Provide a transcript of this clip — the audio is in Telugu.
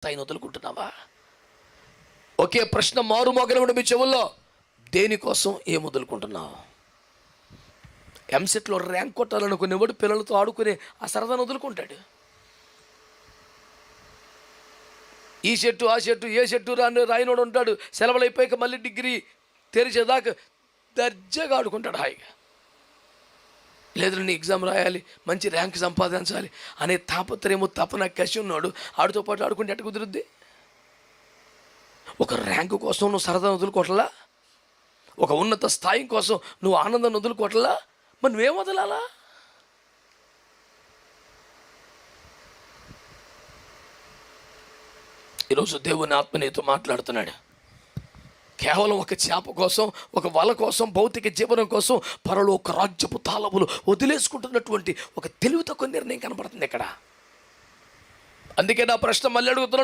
ఆయన వదులుకుంటున్నావా? ఒకే ప్రశ్న మారుమోగలకుండా మీ చెవుల్లో, దేనికోసం ఏం వదులుకుంటున్నావు? ఎంసెట్లో ర్యాంక్ కొట్టాలనుకునేవాడు పిల్లలతో ఆడుకునే ఆ సరదాను వదులుకుంటాడు. ఈ షర్టు ఆ షర్టు, ఏ షర్టు రాయినోడు ఉంటాడు. సెలవులు అయిపోయాక మళ్ళీ డిగ్రీ తెరిచేదాకా దర్జాగా ఆడుకుంటాడు హాయిగా. లేదు నీ ఎగ్జామ్ రాయాలి, మంచి ర్యాంక్ సంపాదించాలి అనే తాపత్రయము తపన కసి ఉన్నాడు. ఆడితో పాటు ఆడుకుంటే ఎట్ట కుదురుద్ది? ఒక ర్యాంకు కోసం నువ్వు సరదా వదులుకోవట్లా? ఒక ఉన్నత స్థాయి కోసం నువ్వు ఆనందాన్ని వదులుకోవట్లా? మరి నువ్వేం వదలాలా? ఈరోజు దేవుని ఆత్మ నీతో మాట్లాడుతున్నాడు. కేవలం ఒక చేప కోసం, ఒక వల కోసం, భౌతిక జీవనం కోసం పరలోక రాజ్యపు తాళములు వదిలేసుకుంటున్నటువంటి ఒక తెలివి తక్కువ నిర్ణయం కనబడుతుంది ఇక్కడ. అందుకే నా ప్రశ్న మళ్ళీ అడుగుతున్నాను.